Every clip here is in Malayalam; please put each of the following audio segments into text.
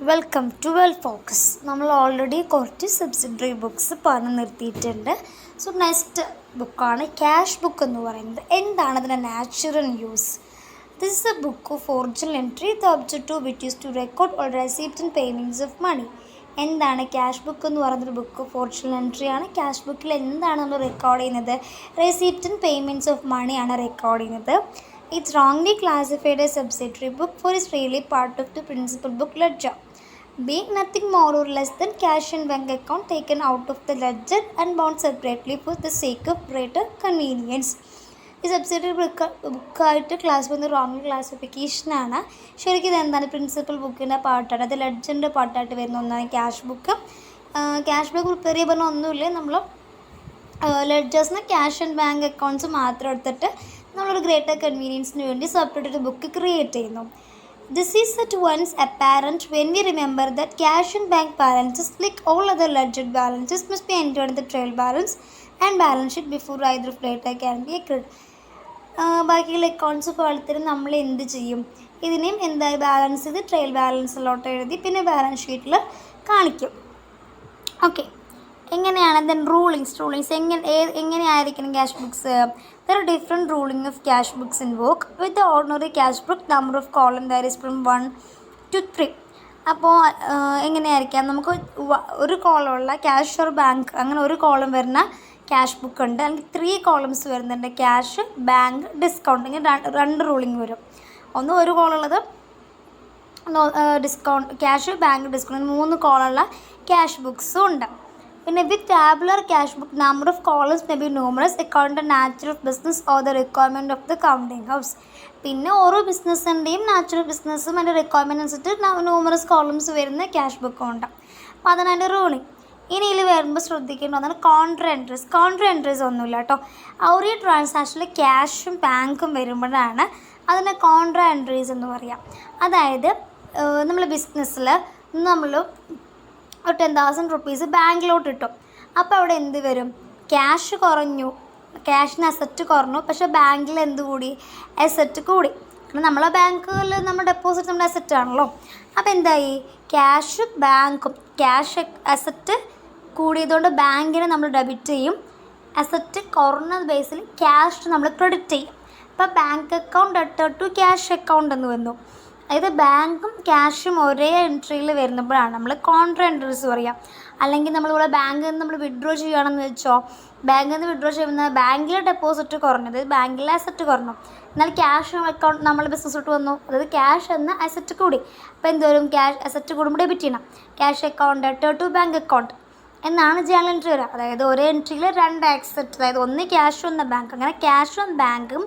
Welcome to Well Focus. നമ്മൾ ഓൾറെഡി കുറച്ച് സബ്സിഡറി ബുക്സ് പറഞ്ഞു നിർത്തിയിട്ടുണ്ട്. സോ നെക്സ്റ്റ് ബുക്കാണ് ക്യാഷ് ബുക്ക് എന്ന് പറയുന്നത്. എന്താണ് അതിൻ്റെ natural use? This is a book of original entry. The objective which is to record all receipt and payments of money. എന്താണ് ക്യാഷ് ബുക്ക് എന്ന് പറയുന്നൊരു ബുക്ക് ഓഫ് ഒറിജിനൽ എൻട്രി ആണ്. ക്യാഷ് ബുക്കിൽ എന്താണ് നമ്മൾ റെക്കോർഡ് ചെയ്യുന്നത്? റെസിപ്റ്റ് ആൻഡ് പേയ്മെൻറ്റ്സ് ഓഫ് മണിയാണ് റെക്കോർഡ് ചെയ്യുന്നത്. It's wrongly classified as subsidiary book for it's really part of the principal book ledger, being nothing more or less than cash and bank account taken out of the ledger and bound separately for the sake of greater convenience. ഈ സബ്സിഡറി ബുക്കായിട്ട് ക്ലാസ് ചെയ്യുന്ന റോങ് ക്ലാസിഫിക്കേഷനാണ്. ശരിക്കും ഇതെന്താണ്? പ്രിൻസിപ്പൽ ബുക്കിൻ്റെ പാർട്ടാണ്. അത് ലെഡ്ജറിൻ്റെ പാർട്ടായിട്ട് വരുന്ന ഒന്നാണ് cash book. Cash book prepare ചെയ്യുമ്പോൾ ഒന്നുമില്ല, നമ്മൾ ലെഡ്ജേഴ്സിന് ക്യാഷ് ആൻഡ് ബാങ്ക് അക്കൗണ്ട്സ് മാത്രം എടുത്തിട്ട് നമ്മളൊരു ഗ്രേറ്റർ കൺവീനിയൻസിന് വേണ്ടി സെപ്പറേറ്റ് ഒരു ബുക്ക് ക്രിയേറ്റ് ചെയ്യുന്നു. This is at once apparent when we remember that cash and bank balances like all other ledger balances must be entered in the trial balance and balance sheet before either of them can be accorded. ബാക്കിയുള്ള അക്കൗണ്ട്സ് പോലത്തിന് നമ്മൾ എന്ത് ചെയ്യും? ഇതിനെയും എന്തായി ബാലൻസ് ചെയ്ത് ട്രയൽ ബാലൻസിലോട്ട് എഴുതി പിന്നെ ബാലൻസ് ഷീറ്റിൽ കാണിക്കും. ഓക്കെ, എങ്ങനെയാണ് ദെൻ റൂളിങ്സ് എങ്ങനെയായിരിക്കണം cash books? There are different ruling of cash books in work. With the ordinary cash book, number of column varies from 1 to 3. അപ്പോൾ എങ്ങനെയായിരിക്കാം? നമുക്ക് ഒരു കോളമുള്ള ക്യാഷ് ഓർ ബാങ്ക്, അങ്ങനെ ഒരു കോളം വരുന്ന ക്യാഷ് ബുക്ക് ഉണ്ട്. അല്ലെങ്കിൽ 3 കോളംസ് വരുന്നുണ്ട്, ക്യാഷ്, ബാങ്ക്, ഡിസ്കൗണ്ട്. ഇങ്ങനെ രണ്ട് റൂളിങ് വരും. ഒന്ന് ഒരു കോളുള്ളത് ഡിസ്കൗണ്ട്, ക്യാഷ്, ബാങ്ക്, ഡിസ്കൗണ്ട്, 3 കോളുള്ള ക്യാഷ് ബുക്സും ഉണ്ട്. പിന്നെ with tabular cash book number of columns may be numerous according to nature of business or the requirement of the counting house. പിന്നെ ഓരോ ബിസിനസ്സിൻ്റെയും നാച്ചുറൽ ബിസിനസ്സും അതിൻ്റെ റിക്വയർമെൻറ്റ് അനുസരിച്ച് ന്യൂമറസ് കോളംസ് വരുന്ന ക്യാഷ് ബുക്കും ഉണ്ട്. അപ്പോൾ അതാണ് അതിൻ്റെ റൂളിങ്. ഇനി ഇതിൽ വരുമ്പോൾ ശ്രദ്ധിക്കേണ്ട ഒന്നാണ് കോൺട്ര എൻട്രീസ്. കോൺട്ര എൻട്രീസ് ഒന്നുമില്ല കേട്ടോ. ഒരു ട്രാൻസാക്ഷനിൽ ക്യാഷും ബാങ്കും വരുമ്പോഴാണ് അതിനെ കോൺട്ര എൻട്രീസ് എന്ന് പറയാം. അതായത് നമ്മൾ ബിസിനസ്സിൽ നമ്മൾ ഒരു 10,000 റുപ്പീസ് ബാങ്കിലോട്ട് ഇട്ടു. അപ്പോൾ അവിടെ എന്ത് വരും? ക്യാഷ് കുറഞ്ഞു, ക്യാഷിന് അസറ്റ് കുറഞ്ഞു, പക്ഷേ ബാങ്കിൽ എന്ത് കൂടി? അസറ്റ് കൂടി. കാരണം നമ്മളെ ബാങ്കിൽ നമ്മൾ ഡെപ്പോസിറ്റ് നമ്മുടെ അസറ്റ് ആണല്ലോ. അപ്പോൾ എന്തായി? ക്യാഷ് ബാങ്കും ക്യാഷ് അസറ്റ് കൂടിയതുകൊണ്ട് ബാങ്കിനെ നമ്മൾ ഡെബിറ്റ് ചെയ്യും, അസറ്റ് കുറഞ്ഞ ബേസിൽ ക്യാഷ് നമ്മൾ ക്രെഡിറ്റ് ചെയ്യും. അപ്പോൾ bank account debtor to cash account എന്ന് വന്നു. അതായത് ബാങ്കും ക്യാഷും ഒരേ എൻട്രിയിൽ വരുന്നപ്പോഴാണ് നമ്മൾ കോൺട്ര എൻട്രീസ് പറയുക. അല്ലെങ്കിൽ നമ്മളിവിടെ ബാങ്കിൽ നിന്ന് നമ്മൾ വിഡ്രോ ചെയ്യുകയാണെന്ന് വെച്ചോ, ബാങ്കിൽ നിന്ന് വിഡ്രോ ചെയ്യുന്ന ബാങ്കിലെ ഡെപ്പോസിറ്റ് കുറഞ്ഞത്, ബാങ്കിലെ അസറ്റ് കുറഞ്ഞു, എന്നാൽ ക്യാഷ് അക്കൗണ്ട് നമ്മൾ ബിസിനസ്സിലോട്ട് വന്നു, അതായത് ക്യാഷ് എന്ന അസറ്റ് കൂടി. അപ്പോൾ എന്തോരും? ക്യാഷ് അസറ്റ് കൂടുമ്പോൾ ഡെബിറ്റ് ചെയ്യണം. Cash account debtor to bank account എന്നാണ് ജേണൽ എൻട്രി വരിക. അതായത് ഒരേ എൻട്രിയിൽ 2 അസറ്റ്, അതായത് ഒന്ന് ക്യാഷും ഒന്ന് ബാങ്ക്. അങ്ങനെ ക്യാഷും ബാങ്കും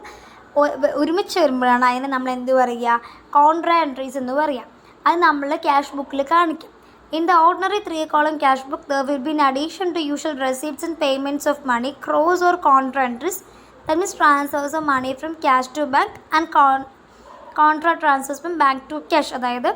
ഒരുമിച്ച് വരുമ്പോഴാണ് അതിനെ നമ്മൾ എന്ത് പറയുക? കോൺട്ര എൻട്രീസ് എന്ന് പറയുക. അത് നമ്മൾ ക്യാഷ് ബുക്കിൽ കാണിക്കും. In the ordinary 3 column cash book there will be in addition to usual receipts and payments of money cross or contra entries. That means transfers of money from cash to bank and contra transfers from bank to cash. അതായത്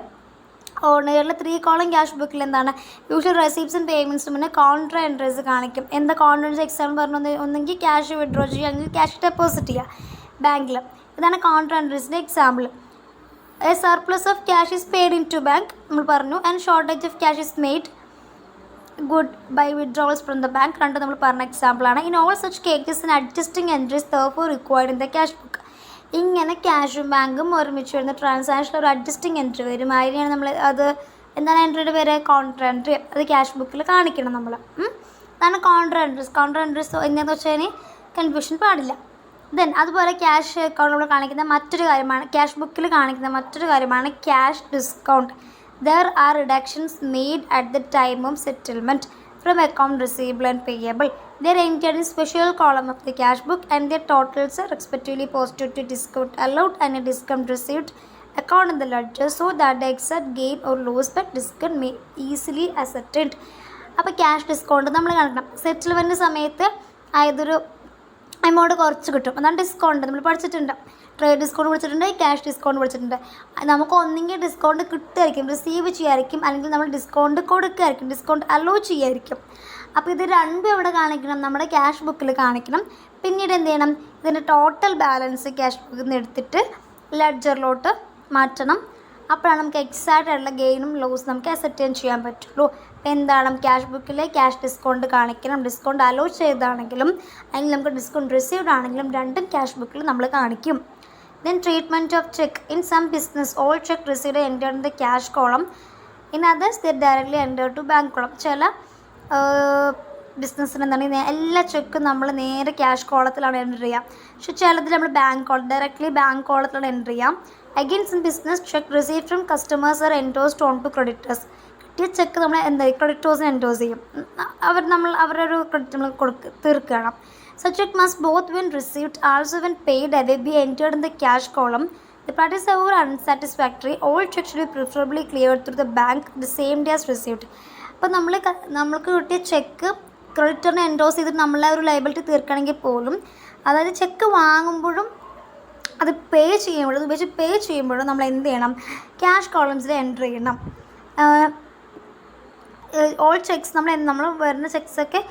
ഓർഡിനറിയിലെ 3 കോളം ക്യാഷ് ബുക്കിൽ എന്താണ്? യൂഷ്വൽ റെസിപ്റ്റ്സ് ആൻഡ് പേയ്മെൻറ്റ്സിന് മുന്നേ കോൺട്ര എൻട്രീസ് കാണിക്കും. എന്താ കോൺട്ര എൻട്രീസ്? എക്സാമ്പിൾ പറഞ്ഞു, ഒന്നെങ്കിൽ ക്യാഷ് വിഡ്രോ ചെയ്യുക, അല്ലെങ്കിൽ ക്യാഷ് ഡെപ്പോസിറ്റ് ചെയ്യുക ബാങ്കിൽ. ഇതാണ് കോൺട്ര എൻട്രീസിൻ്റെ example. A surplus of cash is paid in to bank നമ്മൾ പറഞ്ഞു, and shortage of cash is made good by withdrawals from the bank. രണ്ട് നമ്മൾ പറഞ്ഞ എക്സാമ്പിളാണ്. In all such cases in adjusting entries therefore required in the cash book. ഇങ്ങനെ ക്യാഷും ബാങ്കും ഒരുമിച്ച് വരുന്ന ട്രാൻസാക്ഷനിൽ ഒരു അഡ്ജസ്റ്റിംഗ് എൻട്രി വരും. അതിനെയാണ് നമ്മൾ അത് എന്താണ് എൻട്രിയുടെ പേര്? കോൺട്ര എൻട്രി. അത് ക്യാഷ് ബുക്കിൽ കാണിക്കണം നമ്മൾ. അതാണ് കോൺട്ര എൻട്രീസ്. കോൺട്ര എൻട്രീസ് എന്താണെന്ന് വെച്ചാൽ കൺഫ്യൂഷൻ പാടില്ല. ദെൻ അതുപോലെ ക്യാഷ് അക്കൗണ്ടിൽ കാണിക്കുന്ന മറ്റൊരു കാര്യമാണ്, ക്യാഷ് ബുക്കിൽ കാണിക്കുന്ന മറ്റൊരു കാര്യമാണ് cash discount. There are reductions made at the time of settlement from account receivable and payable. They're entered in special column of the cash book and their totals are respectively posted to discount allowed and discount received account in the ledger so that the exact gain or loss but discount may easily ascertained. അപ്പോൾ ക്യാഷ് ഡിസ്കൗണ്ട് നമ്മൾ കാണിക്കണം. സെറ്റിൽമെൻറ്റ് സമയത്ത് അതൊരു എമൗണ്ട് കുറച്ച് കിട്ടും, അതാണ് ഡിസ്കൗണ്ട്. നമ്മൾ പഠിച്ചിട്ടുണ്ട്, ട്രേഡ് ഡിസ്കൗണ്ട് പഠിച്ചിട്ടുണ്ട്, ക്യാഷ് ഡിസ്കൗണ്ട് പഠിച്ചിട്ടുണ്ട്. നമുക്ക് ഒന്നെങ്കിൽ ഡിസ്കൗണ്ട് കിട്ടുമായിരിക്കും, റിസീവ് ചെയ്യായിരിക്കും, അല്ലെങ്കിൽ നമ്മൾ ഡിസ്കൗണ്ട് കൊടുക്കുകയായിരിക്കും, ഡിസ്കൗണ്ട് അലോ ചെയ്യായിരിക്കും. അപ്പോൾ ഇത് രണ്ടും എവിടെ കാണിക്കണം? നമ്മുടെ ക്യാഷ് ബുക്കിൽ കാണിക്കണം. പിന്നീട് എന്ത് ചെയ്യണം? ഇതിൻ്റെ ടോട്ടൽ ബാലൻസ് ക്യാഷ് ബുക്കിൽ നിന്ന് എടുത്തിട്ട് ലെഡ്ജറിലോട്ട് മാറ്റണം. അപ്പോഴാണ് നമുക്ക് എക്സാക്റ്റ് ആയിട്ടുള്ള ഗെയിനും ലോസും നമുക്ക് അസെപ്റ്റൈൻ ചെയ്യാൻ പറ്റുള്ളൂ. അപ്പോൾ എന്താണ് ക്യാഷ് ബുക്കിൽ ക്യാഷ് ഡിസ്കൗണ്ട് കാണിക്കണം, ഡിസ്കൗണ്ട് അലോ ചെയ്താണെങ്കിലും അല്ലെങ്കിൽ നമുക്ക് ഡിസ്കൗണ്ട് റിസീവ്ഡ് ആണെങ്കിലും രണ്ടും ക്യാഷ് ബുക്കിൽ നമ്മൾ കാണിക്കും. Then treatment of check. In some business, all check received are entered in the cash column. In others, they are directly entered to bank column. ചില ബിസിനസ്സിന് എന്താണ് എല്ലാ ചെക്കും നമ്മൾ നേരെ ക്യാഷ് കോളത്തിലാണ് എൻ്റർ ചെയ്യുക. പക്ഷെ ചിലതിൽ നമ്മൾ ഡയറക്റ്റ്ലി ബാങ്ക് കോളത്തിലാണ് എൻ്റർ ചെയ്യാം. Against in business cheque receive from customers are endorsed on to creditors. കിട്ടിയ ചെക്ക് നമ്മൾ ക്രെഡിറ്റേഴ്സിന് എൻഡോസ് ചെയ്യും. അവരുടെ ഒരു ക്രെഡിറ്റ് നമ്മൾ തീർക്കുകയാണ്. Such check must both when received also when paid away be entered in the cash column. The practice however unsatisfactory. All checks should be preferably cleared through the bank the same day as received. അപ്പോൾ നമ്മൾക്ക് കിട്ടിയ ചെക്ക് ക്രെഡിറ്ററിനെ എൻഡോസ് ചെയ്തിട്ട് നമ്മളെ ഒരു ലയബിലിറ്റി തീർക്കണമെങ്കിൽ പോലും, അതായത് ചെക്ക് വാങ്ങുമ്പോഴും അത് പേ ചെയ്യുമ്പോഴും നമ്മൾ എന്ത് ചെയ്യണം, ക്യാഷ് കോളംസിൽ എൻ്റർ ചെയ്യണം. ഓൾ ചെക്സ് നമ്മൾ വരുന്ന ചെക്സൊക്കെ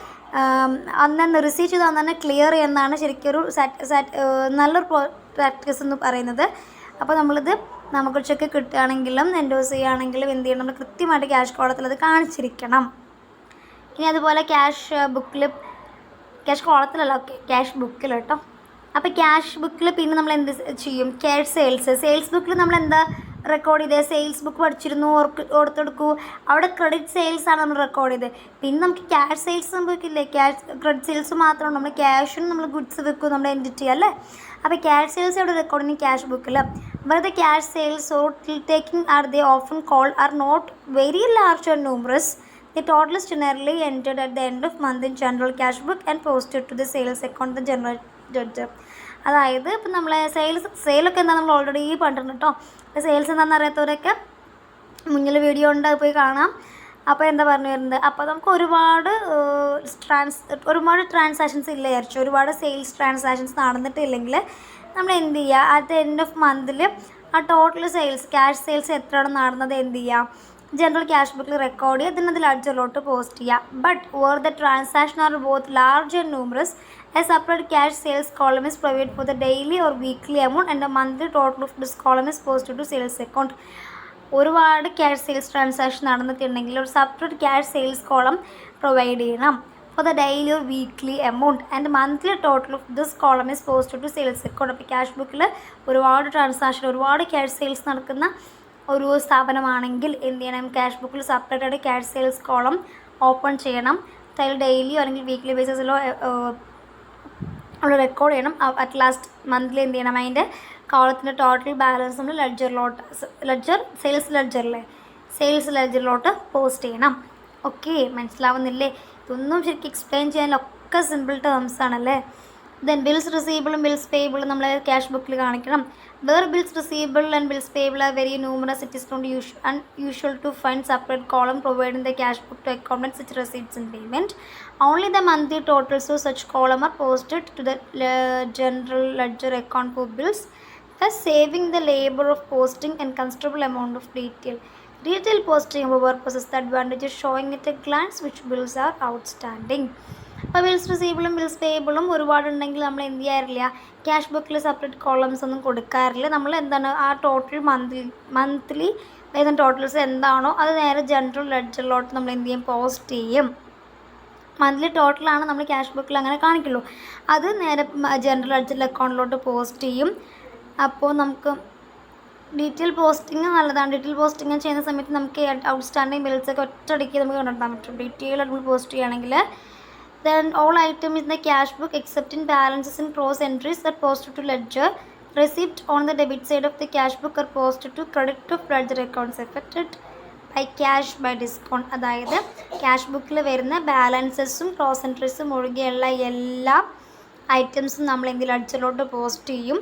അന്ന് റിസീവ് ചെയ്ത് അന്ന് തന്നെ ക്ലിയർ ചെയ്യുന്നതാണ് ശരിക്കും ഒരു നല്ലൊരു പ്രാക്ടീസ് എന്ന് പറയുന്നത്. അപ്പോൾ നമുക്ക് ചെക്ക് കിട്ടുകയാണെങ്കിലും എൻഡോസ് ചെയ്യുകയാണെങ്കിലും എന്ത് ചെയ്യണം, നമ്മൾ കൃത്യമായിട്ട് ക്യാഷ് കോളത്തിൽ അത് കാണിച്ചിരിക്കണം. ഇനി അതുപോലെ ക്യാഷ് കോളത്തിലല്ല, ക്യാഷ് ബുക്കിൽ കേട്ടോ. അപ്പോൾ ക്യാഷ് ബുക്കിൽ പിന്നെ നമ്മൾ എന്ത് ചെയ്യും, ക്യാഷ് സെയിൽസ് ബുക്കിൽ നമ്മൾ എന്താ റെക്കോർഡ് ചെയ്തത്, സെയിൽസ് ബുക്ക് പഠിച്ചിരുന്നു, ഓർത്തെടുക്കൂ. അവിടെ ക്രെഡിറ്റ് സെയിൽസാണ് നമ്മൾ റെക്കോർഡ് ചെയ്തത്. പിന്നെ നമുക്ക് ക്യാഷ് സെയിൽസ് സംഭവിക്കില്ലേ, ക്രെഡിറ്റ് സെയിൽസ് മാത്രമാണ്. നമ്മൾ ക്യാഷിന് നമ്മൾ ഗുഡ്സ് വെക്കും നമ്മുടെ എൻറ്റിറ്റി അല്ലേ. അപ്പോൾ ക്യാഷ് സെയിൽസ് അവിടെ റെക്കോർഡ് ചെയ്യുന്ന ക്യാഷ് ബുക്കിൽ. But the cash sales or taking are they often called are not very large or numerous. The total is generally entered at the end of month in general cash book and posted to the sales account the general ledger. അതായത് ഇപ്പം നമ്മൾ സെയിലൊക്കെ എന്താ നമ്മൾ ഓൾറെഡി പറഞ്ഞിട്ടുണ്ട് കേട്ടോ. സെയിൽസ് എന്താണെന്ന് അറിയാത്തവരൊക്കെ മുന്നിൽ വീഡിയോ ഉണ്ട്, അത് പോയി കാണാം. അപ്പോൾ എന്താ പറഞ്ഞു വരുന്നത്, അപ്പോൾ നമുക്ക് ഒരുപാട് ട്രാൻസാക്ഷൻസ് ഇല്ല വിചാരിച്ചു, ഒരുപാട് സെയിൽസ് ട്രാൻസാക്ഷൻസ് നടന്നിട്ടില്ലെങ്കിൽ നമ്മൾ എന്ത് ചെയ്യുക, അറ്റ് ദ എൻഡ് ഓഫ് മന്തിൽ ആ ടോട്ടൽ ക്യാഷ് സെയിൽസ് എത്രയാണ് നടന്നത് എന്ത് ചെയ്യുക, ജനറൽ ക്യാഷ് ബുക്കിൽ റെക്കോർഡ് ചെയ്യുക, ഇതിനത് ലെഡ്ജറിലോട്ട് പോസ്റ്റ് ചെയ്യുക. But where the transaction are both large and numerous a separate cash sales column is provide for the daily or weekly amount and the monthly total of this column is posted to sales account. ഒരുപാട് ക്യാഷ് സെയിൽസ് ട്രാൻസാക്ഷൻ നടന്നിട്ടുണ്ടെങ്കിൽ ഒരു separate cash sales column provide ചെയ്യണം for the daily or weekly amount and monthly total of this column is posted to sales account. അപ്പോൾ ക്യാഷ് ബുക്കിൽ ഒരുപാട് ട്രാൻസാക്ഷൻ, ഒരുപാട് ക്യാഷ് സെയിൽസ് നടക്കുന്ന ഒരു സ്ഥാപനമാണെങ്കിൽ എന്ത് ചെയ്യണം, ക്യാഷ് ബുക്കിൽ സെപ്പറേറ്റ് ആയിട്ട് ക്യാഷ് സെയിൽസ് കോളം ഓപ്പൺ ചെയ്യണം. അതിൽ ഡെയിലിയോ അല്ലെങ്കിൽ വീക്ക്ലി ബേസിസിലോ നമ്മൾ റെക്കോർഡ് ചെയ്യണം. അറ്റ് ലാസ്റ്റ് മന്ത്ലി എന്ത് ചെയ്യണം, അതിൻ്റെ കോളത്തിൻ്റെ ടോട്ടൽ ബാലൻസ് നമ്മൾ സെയിൽസ് ലെഡ്ജറിലോട്ട് പോസ്റ്റ് ചെയ്യണം. ഓക്കെ, മനസ്സിലാവുന്നില്ലേ? ഇതൊന്നും ശരിക്കും എക്സ്പ്ലെയിൻ ചെയ്യാനൊക്കെ സിമ്പിൾ ടേംസ് ആണല്ലേ. ദെൻ ബിൽസ് റിസീവബിളും ബിൽസ് പേയബിളും നമ്മൾ ക്യാഷ് ബുക്കിൽ കാണിക്കണം. Where bills receivable and bills payable are very numerous it is not unusual to find separate column provided in the cash book to accommodate such receipts and payment. Only the monthly totals of such column are posted to the general ledger account for bills, thus saving the labor of posting and considerable amount of detail posting of purposes. The advantage is showing at a glance which bills are outstanding. അപ്പോൾ ബിൽസ് റിസീവബിളും ബിൽസ് പേയബിളും ഒരുപാടുണ്ടെങ്കിൽ നമ്മൾ എന്ത് ചെയ്യാറില്ല, ക്യാഷ് ബുക്കിൽ സെപ്പറേറ്റ് കോളംസ് ഒന്നും കൊടുക്കാറില്ല. നമ്മൾ എന്താണ് ആ ടോട്ടൽ മന്ത്ലി വരുന്ന ടോട്ടൽസ് എന്താണോ അത് നേരെ ജനറൽ ലെഡ്ജറിലോട്ട് നമ്മൾ എന്ത് ചെയ്യും, പോസ്റ്റ് ചെയ്യും. മന്ത്ലി ടോട്ടലാണ് നമ്മൾ ക്യാഷ് ബുക്കിൽ അങ്ങനെ കാണിക്കുള്ളൂ, അത് നേരെ ജനറൽ ലെഡ്ജർ അക്കൗണ്ടിലോട്ട് പോസ്റ്റ് ചെയ്യും. അപ്പോൾ നമുക്ക് ഡീറ്റെയിൽ പോസ്റ്റിംഗ് നല്ലതാണ്. ഡീറ്റെയിൽ പോസ്റ്റിംഗ് ചെയ്യുന്ന സമയത്ത് നമുക്ക് ഔട്ട്സ്റ്റാൻഡിങ് ബിൽസൊക്കെ ഒറ്റയടിക്ക് നമുക്ക് കണ്ടെത്താൻ പറ്റും. ഡീറ്റെയിൽ നമ്മൾ പോസ്റ്റ് ചെയ്യുകയാണെങ്കിൽ then all items in the cash book except in balances and cross entries are posted to ledger. Received on the debit side of the cash book are posted to credit of ledger accounts affected by cash by discount. അതായത് ക്യാഷ് ബുക്കിൽ വരുന്ന ബാലൻസസും ക്രോസ് എൻട്രീസും ഒഴികെയുള്ള എല്ലാ ഐറ്റംസും നമ്മൾ എന്ത് ലെഡ്ജറിലോട്ട് പോസ്റ്റ് ചെയ്യും.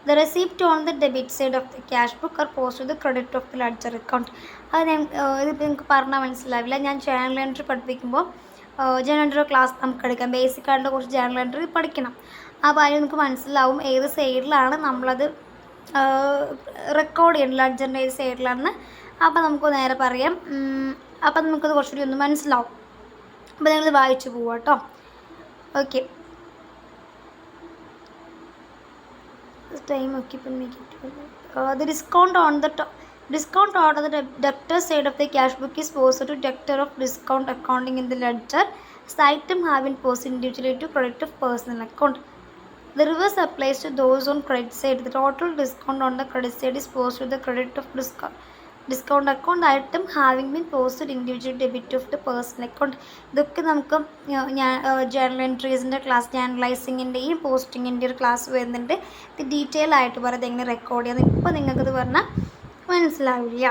The receipt on the debit side of the cash book are posted to the credit of the ledger account. അത് ഇതിപ്പോൾ നിങ്ങൾക്ക് പറഞ്ഞാൽ മനസ്സിലാവില്ല. ഞാൻ ജേണൽ എൻട്രി പഠിപ്പിക്കുമ്പോൾ ജേണൽ എൻട്രി ക്ലാസ് നമുക്ക് എടുക്കാം. ബേസിക്കായിട്ടുള്ള കുറച്ച് ജേണൽ എൻട്രി പഠിക്കണം. അപ്പോൾ അതിൽ നമുക്ക് മനസ്സിലാവും ഏത് സൈഡിലാണ് നമ്മളത് റെക്കോർഡ് ചെയ്യണം, ലെഡ്ജറിൻ്റെ ഏത് സൈഡിലാണെന്ന്. അപ്പോൾ നമുക്ക് നേരെ പറയാം. അപ്പോൾ നമുക്കത് കുറച്ചുകൂടി ഒന്ന് മനസ്സിലാവും. അപ്പോൾ നിങ്ങളിത് വായിച്ചു പോവാം കേട്ടോ. Okay, time occupant make it the discount on the Discount order, the debtor side of the cash book is posted to debtor of discount accounting in the ledger. This item have been posted individually to credit of personal account. The reverse applies to those on credit side. The total discount on the credit side is posted to the credit of discount account. The item having been posted individual debit of the personal account. ഇതൊക്കെ നമുക്ക് ജേണൽ എൻട്രീസിൻ്റെ ക്ലാസ് ജേണലൈസിങ്ങിൻ്റെയും പോസ്റ്റിങ്ങിൻ്റെ ഒരു ക്ലാസ് വരുന്നുണ്ട്. ഇത് ഡീറ്റെയിൽ ആയിട്ട് പറയുന്നത് എങ്ങനെ റെക്കോർഡ് ചെയ്യുന്നത്. ഇപ്പോൾ നിങ്ങൾക്കിത് പറഞ്ഞാൽ മനസ്സിലാവില്ല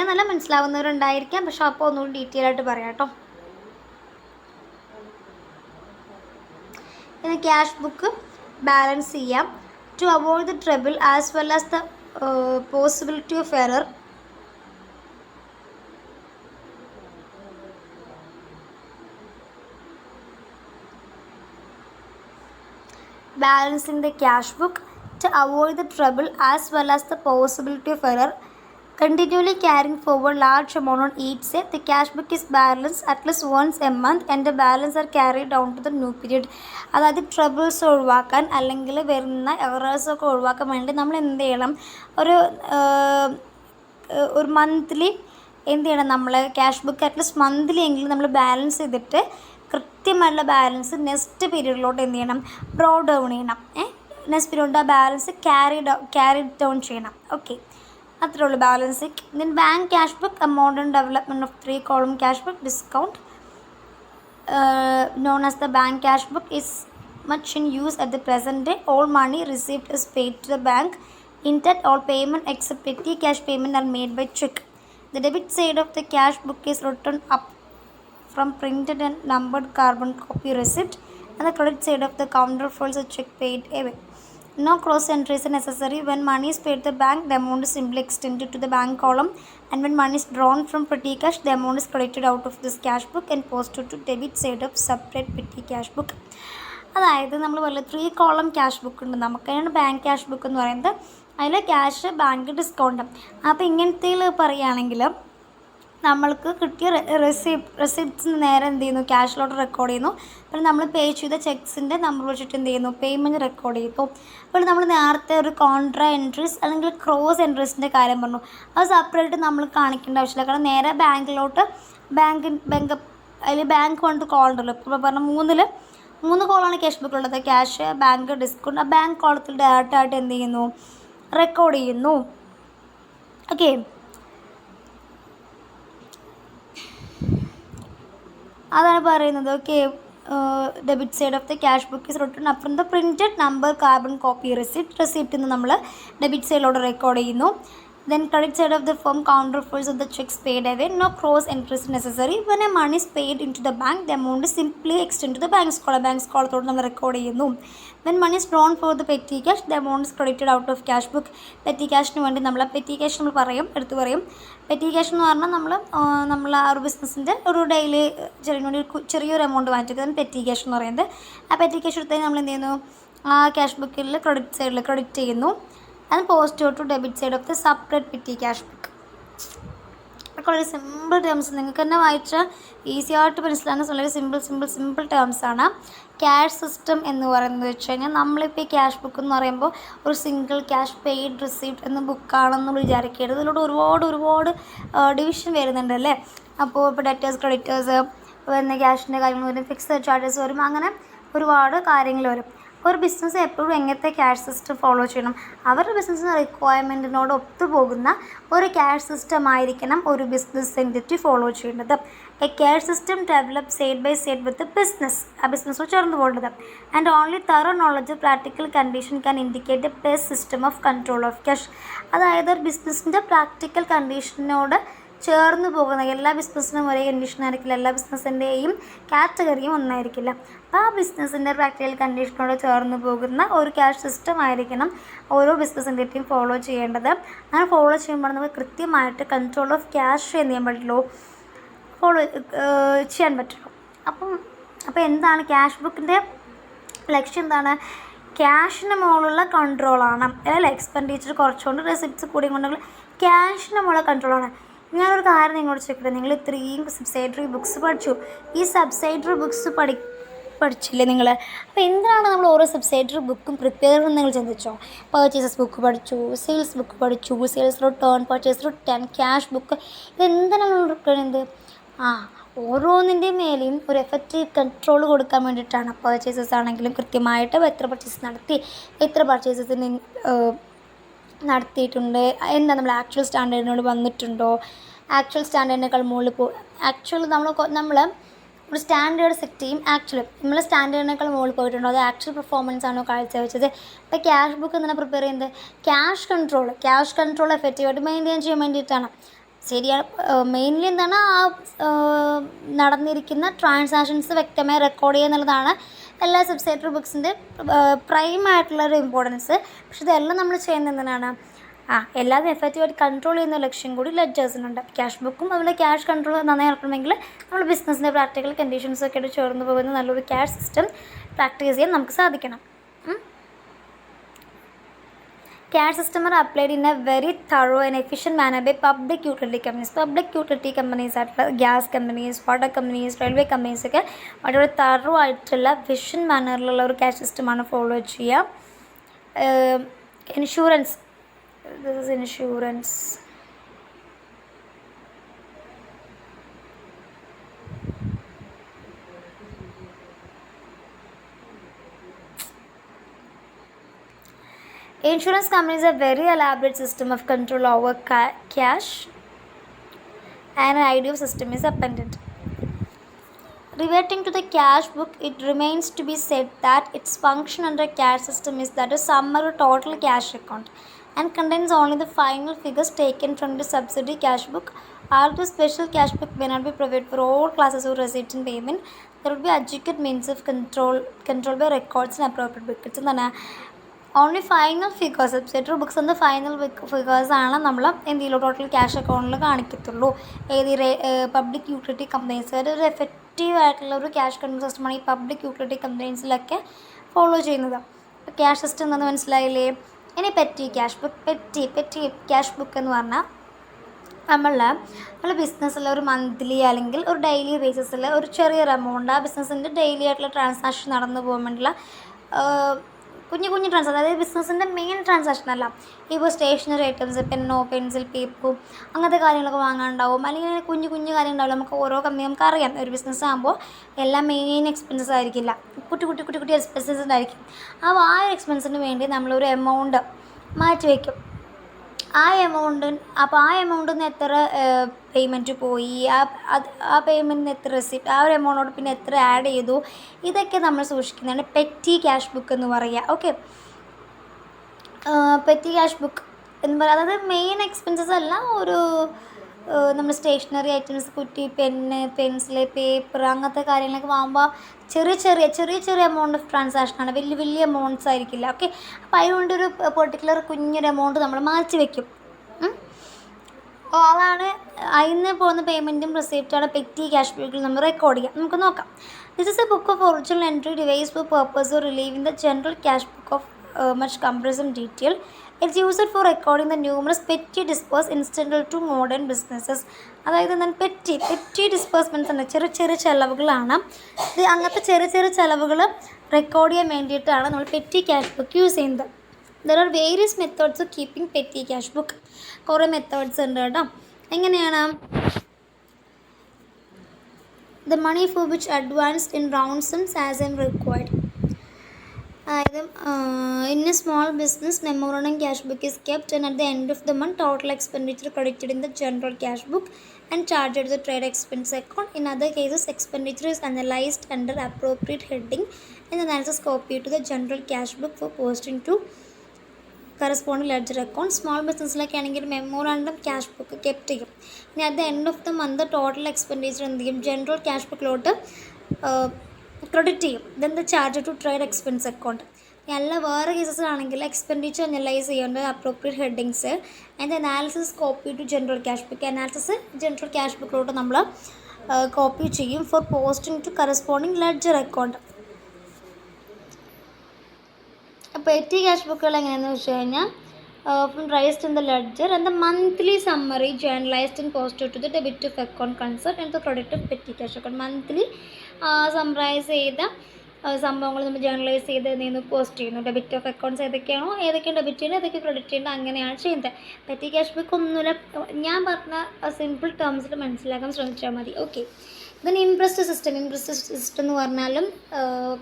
എന്നല്ല, മനസ്സിലാവുന്നവരുണ്ടായിരിക്കാം. പക്ഷെ അപ്പോൾ ഒന്നുകൂടി ഡീറ്റെയിൽ ആയിട്ട് പറയാം കേട്ടോ. ഇനി ക്യാഷ് ബുക്ക് ബാലൻസ് ചെയ്യാം. To avoid the trouble as well as the possibility of error, balancing the cash book to avoid the trouble as well as the possibility of error, continually carrying forward large amount on each side. The cash book is balanced at least once a month and the balance are carried down to the new period. അതായത് ട്രബിൾസ് ഒഴിവാക്കാൻ അല്ലെങ്കിൽ വരുന്ന എറേഴ്സൊക്കെ ഒഴിവാക്കാൻ വേണ്ടി നമ്മൾ എന്ത് ചെയ്യണം, ഒരു മന്ത്ലി എന്ത് ചെയ്യണം, നമ്മൾ ക്യാഷ് ബുക്ക് അറ്റ്ലീസ്റ്റ് മന്ത്ലി എങ്കിലും നമ്മൾ ബാലൻസ് ചെയ്തിട്ട് കൃത്യമായിട്ടുള്ള ബാലൻസ് നെക്സ്റ്റ് പീരീഡിലോട്ട് എന്ത് ചെയ്യണം, ബ്രോ ഡൗൺ ചെയ്യണം. നെക്സ്റ്റ് പീരീഡ് ആ ബാലൻസ് ക്യാരി ഡൗൺ ചെയ്യണം. ഓക്കെ, അത്രേ ഉള്ളൂ balancing. Then bank cash book, A modern development of 3 column cash book discount known as the bank cash book is much in use at the present day. All money received is paid to the bank. Instead, all payment except petty cash payment are made by check. The debit side of the cash book is written up from printed and numbered carbon copy receipt, and the credit side of the counter folds a check paid away. No cross entries are necessary. When money is paid to the bank, the amount is simply extended to the bank column, and when money is drawn from petty cash, the amount is credited out of this cash book and posted to debit side of separate petty cash book. അതായത് നമ്മൾ പറയുന്നത് 3 column ക്യാഷ് ബുക്ക് ഉണ്ട് നമുക്കതിനാണ് ബാങ്ക് ക്യാഷ് ബുക്ക് എന്ന് പറയുന്നത്. അതിൽ ക്യാഷ്, ബാങ്ക്, ഡിസ്കൗണ്ട്. അപ്പോൾ ഇങ്ങനത്തെ പറയുകയാണെങ്കിൽ നമ്മൾക്ക് കിട്ടിയ റെസിപ്റ്റ്സ് നേരെ എന്ത് ചെയ്യുന്നു, ക്യാഷിലോട്ട് റെക്കോർഡ് ചെയ്യുന്നു. അപ്പോൾ നമ്മൾ പേ ചെയ്ത ചെക്സിൻ്റെ നമ്പർ വെച്ചിട്ട് എന്ത് ചെയ്യുന്നു, പേയ്മെൻറ്റ് റെക്കോർഡ് ചെയ്യുന്നു. അപ്പോൾ നമ്മൾ നേരത്തെ ഒരു കോൺട്രാ എൻട്രീസ് അല്ലെങ്കിൽ ക്രോസ് എൻട്രീസിൻ്റെ കാര്യം പറഞ്ഞു. അത് സെപ്പറേറ്റ് നമ്മൾ കാണിക്കേണ്ട ആവശ്യമില്ല. കാരണം നേരെ ബാങ്കിലോട്ട് അതിൽ ബാങ്ക് കൊണ്ട് കോൾ ഉണ്ടല്ലോ. ഇപ്പോൾ പറഞ്ഞ 3 കോളാണ് ക്യാഷ് ബുക്കിലുള്ളത്. Cash, bank, discount. ആ ബാങ്ക് കോളത്തിൽ ഡയറക്റ്റായിട്ട് എന്ത് ചെയ്യുന്നു, റെക്കോർഡ് ചെയ്യുന്നു. ഓക്കെ, അതാണ് പറയുന്നത്. Okay, debit side of the cash book is written up from the printed number carbon copy receipt നമ്മൾ ഡെബിറ്റ് സൈഡിലോട്ട് റെക്കോർഡ് ചെയ്യുന്നു. Then credit side of the firm counterfoils of the checks paid away. No cross entries necessary. When a money is paid into the bank, the amount is simply extended to the bank's column നമ്മൾ റെക്കോർഡ് ചെയ്യുന്നു. When money is drawn for the petty cash, the amount is credited out of cash book. petty cashന് വേണ്ടി നമ്മൾ petty cash നമ്മൾ എടുത്തു പറയും. petty cash എന്ന് പറഞ്ഞാൽ നമ്മൾ ആ ഒരു ബിസിനസ്സിൻ്റെ ഒരു ഡെയിലി ചെറിയൊരു എമൗണ്ട് വാങ്ങിച്ചത് petty cash എന്ന് പറയുന്നത്. ആ petty cash എടുത്ത് നമ്മൾ എന്ത് ചെയ്യുന്നു, ആ ക്യാഷ് ബുക്കിൽ ക്രെഡിറ്റ് സൈഡിൽ ക്രെഡിറ്റ് ചെയ്യുന്നു. and post to debit side of the separate petty cash book. ഒക്കെ വളരെ സിമ്പിൾ ടേംസ് നിങ്ങൾക്ക് തന്നെ വായിച്ചാൽ ഈസി ആയിട്ട് മനസ്സിലാകുന്ന വളരെ സിമ്പിൾ ടേംസ് ആണ്. ക്യാഷ് സിസ്റ്റം എന്ന് പറയുന്നത് വെച്ച് കഴിഞ്ഞാൽ നമ്മളിപ്പോൾ ഈ ക്യാഷ് ബുക്ക് എന്ന് പറയുമ്പോൾ ഒരു സിംഗിൾ ക്യാഷ് പെയ്ഡ് റിസീപ്റ്റ് എന്ന ബുക്കാണെന്ന് വിചാരിക്കരുത്. ഇതിലൂടെ ഒരുപാട് ഡിവിഷൻ വരുന്നുണ്ട് അല്ലേ. അപ്പോൾ ഇപ്പോൾ ഡെറ്റേഴ്സ്, ക്രെഡിറ്റേഴ്സ് വരുന്ന ക്യാഷിൻ്റെ കാര്യങ്ങൾ വരും, ഫിക്സഡ് ചാർജസ് വരും, അങ്ങനെ ഒരുപാട് കാര്യങ്ങൾ വരും. ഒരു ബിസിനസ് എപ്പോഴും എങ്ങനത്തെ ക്യാഷ് സിസ്റ്റം ഫോളോ ചെയ്യണം, അവരുടെ ബിസിനസ്സിന് റിക്വയർമെൻറ്റിനോട് ഒത്തുപോകുന്ന ഒരു ക്യാഷ് സിസ്റ്റം ആയിരിക്കണം ഒരു ബിസിനസ് എൻറ്റിറ്റി ഫോളോ ചെയ്യേണ്ടത്. A cash system develop side by side with business, ആ ബിസിനസ്സോട് ചേർന്ന് പോകേണ്ടത്. And only thorough knowledge practical condition can indicate a best system of control of cash. അതായത് ഒരു ബിസിനസ്സിൻ്റെ പ്രാക്ടിക്കൽ കണ്ടീഷനോട് ചേർന്ന് പോകുന്ന എല്ലാ ബിസിനസ്സിനും ഒരേ കണ്ടീഷൻ ആയിരിക്കില്ല, എല്ലാ ബിസിനസ്സിൻ്റെയും കാറ്റഗറിയും ഒന്നായിരിക്കില്ല. അപ്പോൾ ആ ബിസിനസ്സിൻ്റെ പ്രാക്ടിക്കൽ കണ്ടീഷനോട് ചേർന്ന് പോകുന്ന ഒരു ക്യാഷ് സിസ്റ്റം ആയിരിക്കണം ഓരോ ബിസിനസ്സിൻ്റെയും ഫോളോ ചെയ്യേണ്ടത്. അങ്ങനെ ഫോളോ ചെയ്യുമ്പോൾ നമുക്ക് കൃത്യമായിട്ട് കൺട്രോൾ ഓഫ് ക്യാഷ് എന്ത് ചെയ്യാൻ പറ്റുള്ളൂ, ഫോളോ ചെയ്യാൻ പറ്റുള്ളൂ. അപ്പോൾ എന്താണ് ക്യാഷ് ബുക്കിൻ്റെ ലക്ഷ്യം? എന്താണ്? ക്യാഷിന് മുകളിലുള്ള കൺട്രോളാണ്. അല്ല, എക്സ്പെൻഡിച്ചർ കുറച്ചുകൊണ്ട് റെസിപ്റ്റ്സ് കൂടി കൊണ്ടുള്ള ക്യാഷിന് മുകളിലുള്ള കൺട്രോളാണ്. ഞാനൊരു കാര്യം നിങ്ങളോട് ചോദിക്കട്ടെ, നിങ്ങൾ ഇത്രയും സബ്സൈഡറി ബുക്സ് പഠിച്ചു. ഈ സബ്സൈഡറി ബുക്സ് പഠിച്ചില്ലേ നിങ്ങൾ? അപ്പോൾ എന്തിനാണ് നമ്മൾ ഓരോ സബ്സിഡറി ബുക്കും പ്രിപ്പയർ ചെയ്യുന്നത് നിങ്ങൾ ചിന്തിച്ചോ? പർച്ചേസസ് ബുക്ക് പഠിച്ചു, സെയിൽസ് ബുക്ക് പഠിച്ചു, sales return, purchase return, cash book. ഇതെന്തിനാണ് നമ്മൾ എടുക്കുന്നത്? ഓരോന്നിൻ്റെയും മേലെയും ഒരു എഫക്റ്റീവ് കൺട്രോൾ കൊടുക്കാൻ വേണ്ടിയിട്ടാണ്. പർച്ചേസസ് ആണെങ്കിലും കൃത്യമായിട്ട് എത്ര പർച്ചേസ് നടത്തി, എത്ര പർച്ചേസസിന് നടത്തിയിട്ടുണ്ട്, എന്താ നമ്മൾ ആക്ച്വൽ സ്റ്റാൻഡേർഡിനോട് വന്നിട്ടുണ്ടോ, ആക്ച്വൽ സ്റ്റാൻഡേർഡിനേക്കാൾ മുകളിൽ നമ്മൾ ഒരു സ്റ്റാൻഡേർഡ് സെറ്റ് ചെയ്യും. നമ്മൾ സ്റ്റാൻഡേർഡിനേക്കാൾ മുകളിൽ പോയിട്ടുണ്ടോ, അത് ആക്ച്വൽ പെർഫോമൻസ് ആണോ കാഴ്ചവെച്ചത്. ഇപ്പോൾ ക്യാഷ് ബുക്ക് എന്തിനാണ് പ്രിപ്പയർ ചെയ്യുന്നത്? ക്യാഷ് കൺട്രോൾ എഫക്റ്റീവായിട്ട് മെയിൻറ്റെയിൻ ചെയ്യാൻ വേണ്ടിയിട്ടാണ്. ശരിയാണ്. മെയിൻലി എന്താണ്, നടന്നിരിക്കുന്ന ട്രാൻസാക്ഷൻസ് വ്യക്തമായി റെക്കോർഡ് ചെയ്യുക എന്നുള്ളതാണ് എല്ലാ സബ്സിഡറി ബുക്സിൻ്റെ പ്രൈമായിട്ടുള്ളൊരു ഇമ്പോർട്ടൻസ്. പക്ഷെ ഇതെല്ലാം നമ്മൾ ചെയ്യുന്നത് എന്തിനാണ്? എല്ലാവരും എഫക്റ്റീവായിട്ട് കൺട്രോൾ ചെയ്യുന്ന ലക്ഷ്യം കൂടി ലെഡ്ജേഴ്സിനുണ്ട്. ക്യാഷ് ബുക്കും അതുപോലെ ക്യാഷ് കൺട്രോൾ നന്നായി നടക്കണമെങ്കിൽ നമ്മൾ ബിസിനസ്സിൻ്റെ പ്രാക്ടിക്കൽ കണ്ടീഷൻസൊക്കെ ആയിട്ട് ചേർന്ന് പോകുന്ന നല്ലൊരു ക്യാഷ് സിസ്റ്റം പ്രാക്ടീസ് ചെയ്യാൻ നമുക്ക് സാധിക്കണം. Cash system are applied in a very thorough and efficient manner by public utility companies. Public utility companies ആയിട്ടുള്ള gas companies, water companies, railway കമ്പനീസൊക്കെ വളരെ തറോ ആയിട്ടുള്ള വിഷൻ മാനറിലുള്ള ഒരു ക്യാഷ് സിസ്റ്റമാണ് ഫോളോ ചെയ്യുക. Insurance Insurance companies have a very elaborate system of control over cash, and an idea of system is appended. Reverting to the cash book, it remains to be said that its function under a cash system is that a summary total cash account and contains only the final figures taken from the subsidiary cash book. Although special cash book may not be provided for all classes of receipt and payment, there will be adequate means of control by records and appropriate buckets. Only final figures, subsidiary books എന്ന ഫൈനൽ ഫിഗേഴ്സാണ് നമ്മൾ എന്തെങ്കിലും ടോട്ടൽ ക്യാഷ് അക്കൗണ്ടിൽ കാണിക്കത്തുള്ളൂ. പബ്ലിക് യൂട്ടിലിറ്റി കമ്പനീസ് ഒരു എഫക്റ്റീവ് ആയിട്ടുള്ള ഒരു ക്യാഷ് കൺട്രോൾ സിസ്റ്റമാണ് ഈ പബ്ലിക് യൂട്ടിലിറ്റി കമ്പനീസിലൊക്കെ ഫോളോ ചെയ്യുന്നത്. ഇപ്പോൾ ക്യാഷ് സിസ്റ്റം എന്താണെന്ന് മനസ്സിലായില്ലേ? ഇനി petty cash book. Petty cash book എന്ന് പറഞ്ഞാൽ നമ്മൾ ബിസിനസ്സിൽ ഒരു മന്ത്ലി അല്ലെങ്കിൽ ഒരു ഡെയിലി ബേസിസിൽ ഒരു ചെറിയൊരു എമൗണ്ട് ആ ബിസിനസ്സിൻ്റെ ഡെയിലി ആയിട്ടുള്ള ട്രാൻസാക്ഷൻ നടന്നു പോകാൻ വേണ്ടിയുള്ള കുഞ്ഞു ട്രാൻസാക്ഷൻ, അതായത് ബിസിനസ്സിൻ്റെ മെയിൻ ട്രാൻസാക്ഷൻ അല്ല. ഇപ്പോൾ സ്റ്റേഷനറി ഐറ്റംസ്, പെന്നോ പെൻസിൽ പേപ്പറും അങ്ങനത്തെ കാര്യങ്ങളൊക്കെ വാങ്ങാനുണ്ടാവും. അല്ലെങ്കിൽ കുഞ്ഞു കാര്യങ്ങളുണ്ടാവില്ല. നമുക്ക് ഓരോ കമ്പനി നമുക്കറിയാം, ഒരു ബിസിനസ് ആകുമ്പോൾ എല്ലാം മെയിൻ എക്സ്പെൻസസ് ആയിരിക്കില്ല, കുട്ടി എക്സ്പെൻസസ് ഉണ്ടായിരിക്കും. അപ്പോൾ ആ എക്സ്പെൻസിന് വേണ്ടി നമ്മളൊരു എമൗണ്ട് മാറ്റി വയ്ക്കും. ആ എമൗണ്ടിൽ നിന്ന് എത്ര പേയ്മെൻറ്റ് പോയി, ആ പേയ്മെൻറ്റിന് എത്ര റെസിപ്റ്റ്, ആ ഒരു എമൗണ്ടോട് പിന്നെ എത്ര ആഡ് ചെയ്തു, ഇതൊക്കെ നമ്മൾ സൂക്ഷിക്കുന്നതാണ് പെറ്റി ക്യാഷ് ബുക്ക് എന്ന് പറയുക. ഓക്കെ, പെറ്റി ക്യാഷ് ബുക്ക് എന്ന് പറയുക, അതായത് മെയിൻ എക്സ്പെൻസസ് അല്ല, ഒരു നമ്മൾ സ്റ്റേഷനറി ഐറ്റംസ്, കുറ്റി, പെന്ന്, പെൻസിൽ, പേപ്പർ അങ്ങനത്തെ കാര്യങ്ങളൊക്കെ വാങ്ങുമ്പോൾ ചെറിയ എമൗണ്ട് ഓഫ് ട്രാൻസാക്ഷനാണ്, വലിയ എമൗണ്ട്സ് ആയിരിക്കില്ല. ഓക്കെ, അപ്പോൾ അതിനുകൊണ്ടൊരു പെർട്ടിക്കുലർ കുഞ്ഞൊരു എമൗണ്ട് നമ്മൾ മാറ്റി വയ്ക്കും. അതാണ് അതിന് പോകുന്ന പേയ്മെൻറ്റും റെസിപ്റ്റാണ് പെറ്റി ക്യാഷ് ബുക്കിൽ നമ്മൾ റെക്കോർഡ് ചെയ്യുക. നമുക്ക് നോക്കാം. This is a book of original entry devise for purpose of relieving the general cash book of much compressing detail. It's used for recording the numerous petty disperse incidental to modern businesses. അതായത് എന്താണ് പെറ്റി ഡിസ്പേഴ്സ്മെൻറ്റ്സ് ഉണ്ട്, ചെറിയ ചിലവുകളാണ്. ഇത് അങ്ങനത്തെ ചെറിയ ചിലവുകൾ റെക്കോർഡ് ചെയ്യാൻ വേണ്ടിയിട്ടാണ് നമ്മൾ പെറ്റി ക്യാഷ് ബുക്ക് യൂസ് ചെയ്യുന്നത്. There are various methods of keeping petty cash book. കുറേ മെത്തേഡ്സ് ഉണ്ട് കേട്ടോ. എങ്ങനെയാണ്? The money for which advanced in round sums as and required. അതായത് in a small business memorandum cash book is kept and at the end of the month total expenditure credited in the general cash book and charged to the trade expense account. In other cases, expenditure is analyzed under appropriate heading and analysis copied to the general cash book for posting to corresponding ledger account. Small ബിസിനസ്സിലൊക്കെ ആണെങ്കിൽ മെമ്മോറാണ്ടം ക്യാഷ് ബുക്ക് കെപ്റ്റ് ചെയ്യും. ഇനി at the end of the month total expenditure എന്ത് ചെയ്യും? ജനറൽ ക്യാഷ് ബുക്കിലോട്ട് ക്രെഡിറ്റ് ചെയ്യും. Then the charge to trade expense account. അല്ല വേറെ കേസസിലാണെങ്കിൽ എക്സ്പെൻഡിച്ചർ അനലൈസ് ചെയ്യേണ്ട appropriate headings and analysis copy to general cash book. Analysis general cash ബുക്കിലോട്ട് നമ്മൾ കോപ്പി ചെയ്യും for posting to corresponding ledger account. അപ്പോൾ പെറ്റി ക്യാഷ് ബുക്കുകൾ എങ്ങനെയാണെന്ന് വെച്ച് കഴിഞ്ഞാൽ raised in the ledger and the monthly summary journalized and posted to the debit of account concerned and the credit of petty cash account. Monthly summarize ചെയ്ത സംഭവങ്ങൾ നമ്മൾ ജേർണലൈസ് ചെയ്ത് നിന്ന് പോസ്റ്റ് ചെയ്യുന്നു. ഡെബിറ്റ് ഓഫ് അക്കൗണ്ട്സ് ഏതൊക്കെയാണ് ഡെബിറ്റ് ചെയ്യുന്നത്, ഏതൊക്കെ ക്രെഡിറ്റ് ചെയ്യുന്നത്, അങ്ങനെയാണ് ചെയ്യുന്നത്. പെറ്റി ക്യാഷ് ബുക്ക് ഒന്നുമില്ല, ഞാൻ പറഞ്ഞ സിമ്പിൾ ടേംസിൽ മനസ്സിലാക്കാൻ ശ്രമിച്ചാൽ മതി. ഓക്കെ, ദെൻ ഇംപ്രസ്ഡ് സിസ്റ്റം എന്ന് പറഞ്ഞാലും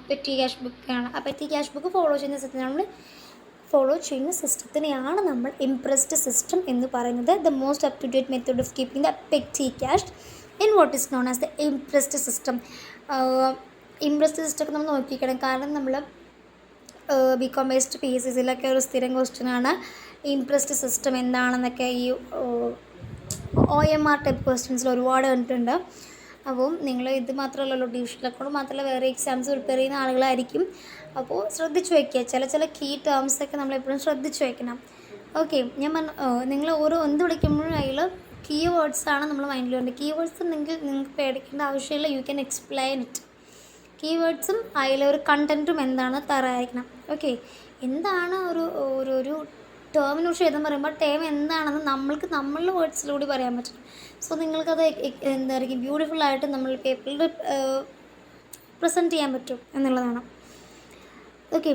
പെറ്റി ക്യാഷ് ബുക്കാണ്. ആ പെറ്റി ക്യാഷ് ബുക്ക് ഫോളോ ചെയ്യുന്ന സിസ്റ്റത്തിനെയാണ് നമ്മൾ ഇംപ്രസ്ഡ് സിസ്റ്റം എന്ന് പറയുന്നത്. The most up to date method of keeping the petty cash in what is known as the imprest system. Imprest സിസ്റ്റമൊക്കെ നമ്മൾ നോക്കിക്കണം, കാരണം നമ്മൾ ബികോം ബേസ്ഡ് PSCസിലൊക്കെ ഒരു സ്ഥിരം ക്വസ്റ്റ്യനാണ് ഇംപ്രസ്ഡ് സിസ്റ്റം എന്താണെന്നൊക്കെ. ഈ OMR ടൈപ്പ് ക്വസ്റ്റ്യൻസിൽ ഒരുപാട് കണ്ടിട്ടുണ്ട്. അപ്പോൾ നിങ്ങൾ ഇത് മാത്രമല്ലല്ലോ, ഡിവിഷണൽ അക്കൗണ്ട് മാത്രമല്ല വേറെ എക്സാംസ് പ്രിപ്പയർ ചെയ്യുന്ന ആളുകളായിരിക്കും. അപ്പോൾ ശ്രദ്ധിച്ച് വയ്ക്കുക, ചില കീ ടേംസൊക്കെ നമ്മളെപ്പോഴും ശ്രദ്ധിച്ച് വയ്ക്കണം. ഓക്കെ, ഞാൻ നിങ്ങൾ ഓരോ എന്ത് വിളിക്കുമ്പോഴും അതിൽ കീ വേർഡ്സാണ് നമ്മൾ മൈൻഡിൽ വേണ്ടത്. കീ വേർഡ്സ് ഉണ്ടെങ്കിൽ നിങ്ങൾക്ക് പേടിക്കേണ്ട ആവശ്യമില്ല, you can explain it. Key വേർഡ്സും അതിലൊരു കണ്ടൻറ്റും എന്താണ് തയ്യാറായിരിക്കണം. ഓക്കെ, എന്താണ് ഒരു ടേമിനെ കുറിച്ച് എഴുതാൻ പറയുമ്പോൾ ടേം എന്താണെന്ന് നമ്മളുടെ വേർഡ്സിലൂടെ പറയാൻ പറ്റും. സോ നിങ്ങൾക്കത് എന്തായിരിക്കും ബ്യൂട്ടിഫുള്ളായിട്ട് നമ്മൾ പേപ്പറിൽ പ്രസൻറ്റ് ചെയ്യാൻ പറ്റും എന്നുള്ളതാണ്. Okay,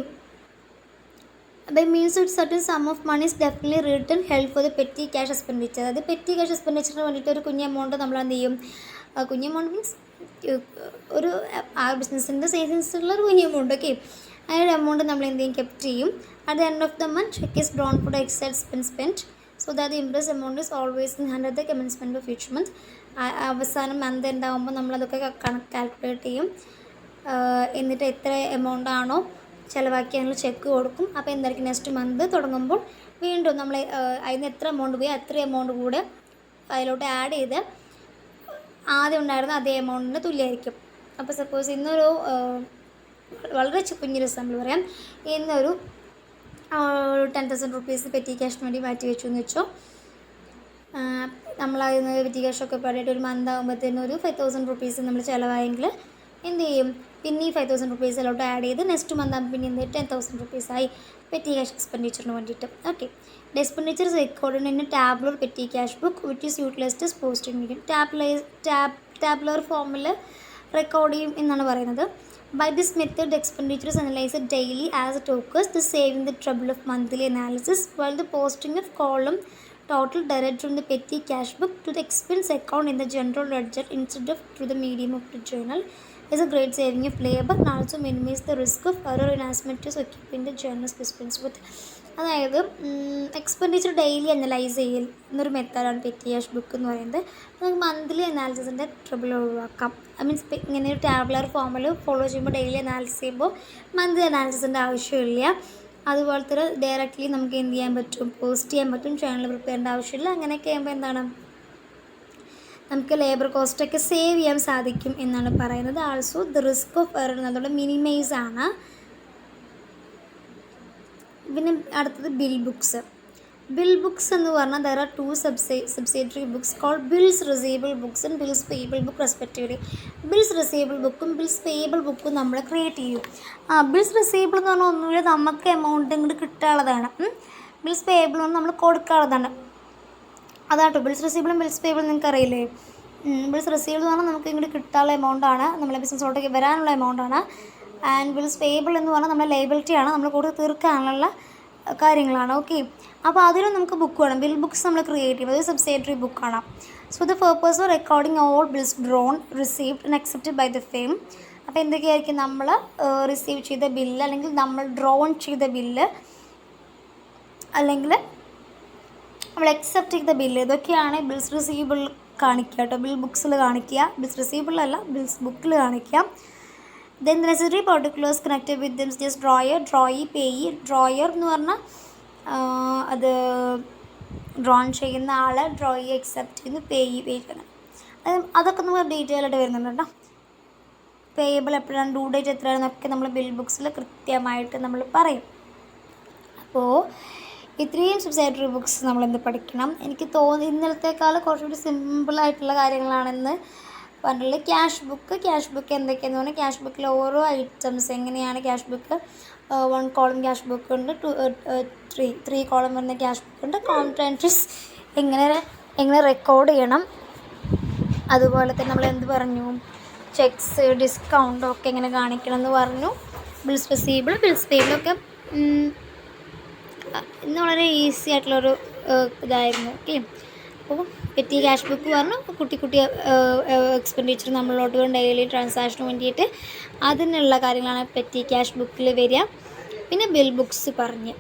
by means it certain sum of money is definitely return help for the petty cash expenditure. അതായത് പെറ്റി ക്യാഷ് എക്സ്പെൻഡിച്ചറിന് വേണ്ടിയിട്ട് ഒരു കുഞ്ഞ് എമൗണ്ട് നമ്മൾ എന്ത് ചെയ്യും, കുഞ്ഞ് എമൗണ്ട് മീൻസ് ഒരു ആ ബിസിനസ്സിൻ്റെ സേവിങ്സിലുള്ള ഒരു കുഞ്ഞ് എമൗണ്ട്. ഓക്കെ, ആ ഒരു എമൗണ്ട് നമ്മൾ എന്ത് ചെയ്യും, കെപ്റ്റ് ചെയ്യും. At the end of the month cheque is drawn for the excise spend so that the Impress amount is always in hand at the commencement of each month. അവസാനം മന്ത് ഉണ്ടാകുമ്പോൾ നമ്മളതൊക്കെ കാൽക്കുലേറ്റ് ചെയ്യും. എന്നിട്ട് എത്ര എമൗണ്ട് ആണോ ചിലവാക്കി അതിനുള്ള ചെക്ക് കൊടുക്കും. അപ്പോൾ എന്തായിരിക്കും നെക്സ്റ്റ് മന്ത് തുടങ്ങുമ്പോൾ വീണ്ടും നമ്മൾ അതിന് എത്ര എമൗണ്ട് പോയി അത്ര എമൗണ്ട് കൂടെ അതിലോട്ട് ആഡ് ചെയ്ത് ആദ്യം ഉണ്ടായിരുന്ന അതേ എമൗണ്ടിന് തുല്യമായിരിക്കും. അപ്പോൾ സപ്പോസ് ഇന്നൊരു വളരെ കുഞ്ഞൊരു എക്സാമ്പിൾ പറയാം, ഇന്നൊരു 10,000 റുപ്പീസ് പെറ്റി ക്യാഷിന് വേണ്ടി മാറ്റി വെച്ചു എന്ന് വെച്ചോ. നമ്മളതിന് പെറ്റി ക്യാഷൊക്കെ പാടിയിട്ട് ഒരു മന്ത് ആകുമ്പോഴത്തേനും ഒരു 5,000 റുപ്പീസ് നമ്മൾ ചിലവായെങ്കിൽ എന്ത് ചെയ്യും, പിന്നെ ഈ 5,000 റുപ്പീസ് അതിലോട്ട് ആഡ് ചെയ്ത് നെക്സ്റ്റ് മന്ത് ആകുമ്പോൾ പിന്നെ എന്ത് 10,000 റുപ്പീസായി പെറ്റി ക്യാഷ് എക്സ്പെൻഡിച്ചറിന് വേണ്ടിയിട്ട്. Okay, the expenditure is recorded in A tabular petty cash book which is utilised as posting medium. Tabular ഫോമിൽ റെക്കോർഡ് ചെയ്യും എന്നാണ് പറയുന്നത്. By this method, the expenditure is analyzed daily as it occurs, thus saving the trouble of monthly analysis, while the posting of column total direct from the petty cash book to the expense account in the general ledger instead of through the medium of the journal is a great saving of labor and also minimize the risk of error in as much as occupying the journal's dispense with. അതായത് എക്സ്പെൻഡിച്ചർ ഡെയിലി അനലൈസ് ചെയ്യൽ എന്നൊരു മെത്തേഡാണ് പെറ്റി ക്യാഷ് ബുക്ക് എന്ന് പറയുന്നത്. നമുക്ക് മന്ത്ലി അനാലിസിസിൻ്റെ ട്രബിൾ ഒഴിവാക്കാം. മീൻസ് ഇങ്ങനെ ഒരു ടാബുലർ ഫോമിൽ ഫോളോ ചെയ്യുമ്പോൾ ഡെയിലി അനാലിസിസ് ചെയ്യുമ്പോൾ മന്ത്ലി അനാലിസിസിൻ്റെ ആവശ്യമില്ല. അതുപോലെ തന്നെ ഡയറക്റ്റ്ലി നമുക്ക് എന്ത് ചെയ്യാൻ പറ്റും, പോസ്റ്റ് ചെയ്യാൻ പറ്റും, ചാനൽ പ്രിപ്പയർ ചെയ്യേണ്ട ആവശ്യമില്ല. അങ്ങനെയൊക്കെ ചെയ്യുമ്പോൾ എന്താണ് നമുക്ക് ലേബർ കോസ്റ്റൊക്കെ സേവ് ചെയ്യാൻ സാധിക്കും എന്നാണ് പറയുന്നത്. Also the risk of error എന്നതുകൊണ്ട് മിനിമൈസ് ആണ്. പിന്നെ അടുത്തത് ബിൽ ബുക്സ് എന്ന് പറഞ്ഞാൽ there are 2 subsidiary books called bills receivable books and bills payable book respectively. Bills receivable ബുക്കും ബിൽസ് പേയബിൾ ബുക്കും നമ്മൾ ക്രിയേറ്റ് ചെയ്യും. ബിൽസ് റിസീവബിൾ എന്ന് പറഞ്ഞാൽ ഒന്നുമില്ല, നമുക്ക് എമൗണ്ട് ഇങ്ങോട്ട് കിട്ടാനുള്ളതാണ്. ബിൽസ് പേയബിൾ എന്ന് നമ്മൾ കൊടുക്കാനുള്ളതാണ്. അതാട്ടോ ബിൽസ് റിസീവബിളും ബിൽസ് പേയബിളും നിങ്ങൾക്ക് അറിയില്ലേ. ബിൽസ് റിസീവബിൾ എന്ന് പറഞ്ഞാൽ നമുക്ക് ഇങ്ങോട്ട് കിട്ടാനുള്ള എമൗണ്ടാണ്, നമ്മളെ ബിസിനസ്സിലോട്ടേക്ക് വരാനുള്ള എമൗണ്ടാണ്. ആൻഡ് ബിൽസ് പേയബിൾ എന്ന് പറഞ്ഞാൽ നമ്മുടെ ലയബിലിറ്റിയാണ്, നമ്മൾ കൂടുതൽ തീർക്കാനുള്ള കാര്യങ്ങളാണ്. ഓക്കെ, അപ്പോൾ അതിലും നമുക്ക് ബുക്ക് വേണം. ബിൽ ബുക്സ് നമ്മൾ ക്രിയേറ്റ് ചെയ്യും, അത് സബ്സിഡറി ബുക്കാണ്. So the purpose of recording all bills drawn received and accepted by the firm. അപ്പോൾ എന്തൊക്കെയായിരിക്കും നമ്മൾ റിസീവ് ചെയ്ത ബില്ല്, അല്ലെങ്കിൽ നമ്മൾ ഡ്രോൺ ചെയ്ത ബില്ല്, അല്ലെങ്കിൽ നമ്മൾ അക്സെപ്റ്റ് ചെയ്ത ബില്ല്, ഇതൊക്കെയാണ് ബിൽസ് റിസീവബിൾ കാണിക്കുക കേട്ടോ. ബിൽ ബുക്സിൽ കാണിക്കുക, ബിൽസ് റിസീവബിളല്ല ബിൽസ് ബുക്കിൽ കാണിക്കുക. Then the necessary particulars connected with them just drawer, drawee, payee. Drawer എന്ന് പറഞ്ഞാൽ അത് ഡ്രോൺ ചെയ്യുന്ന ആൾ, ഡ്രോയി അക്സെപ്റ്റ് ചെയ്യുന്നു, പേയ് ചെയ്യണം. അതൊക്കെ നമ്മൾ ഡീറ്റെയിൽ ആയിട്ട് വരുന്നുണ്ട് കേട്ടോ. പേയബിൾ എപ്പോഴാണ്, ഡ്യൂ ഡേറ്റ് എത്രയാണെന്നൊക്കെ നമ്മൾ ബിൽ ബുക്സിൽ കൃത്യമായിട്ട് നമ്മൾ പറയും. അപ്പോൾ ഇത്രയും സബ്സിഡറി ബുക്സ് നമ്മളെന്ത് പഠിക്കണം. എനിക്ക് തോന്നി ഇന്നലത്തേക്കാൾ കുറച്ചുകൂടി സിമ്പിളായിട്ടുള്ള കാര്യങ്ങളാണെന്ന് പറഞ്ഞിട്ടുള്ളത്. ക്യാഷ് ബുക്ക് എന്തൊക്കെയാണെന്ന് പറഞ്ഞാൽ ക്യാഷ് ബുക്കിൽ ഓരോ ഐറ്റംസ് എങ്ങനെയാണ്. Cash book 1 column cash book ഉണ്ട്, 3 കോളം വരുന്ന ക്യാഷ് ബുക്ക് ഉണ്ട്. കൗണ്ടർ എൻട്രീസ് എങ്ങനെ റെക്കോർഡ് ചെയ്യണം. അതുപോലെ തന്നെ നമ്മൾ എന്ത് പറഞ്ഞു, ചെക്സ്, ഡിസ്കൗണ്ട് ഒക്കെ എങ്ങനെ കാണിക്കണം എന്ന് പറഞ്ഞു. ബിൽസ് റിസീവബിൾ, ബിൽസ് പേബിളൊക്കെ ഇന്ന് വളരെ ഈസി ആയിട്ടുള്ളൊരു ഇതായിരുന്നു. ഓക്കെ, അപ്പോൾ പെറ്റി ക്യാഷ് ബുക്ക് പറഞ്ഞു കുട്ടി എക്സ്പെൻഡിച്ചർ നമ്മളോട്ട് വരും ഡെയിലി ട്രാൻസാക്ഷന് വേണ്ടിയിട്ട്. അതിനുള്ള കാര്യങ്ങളാണ് പെറ്റി ക്യാഷ് ബുക്കിൽ വരിക. പിന്നെ ബിൽ ബുക്സ് പറഞ്ഞ്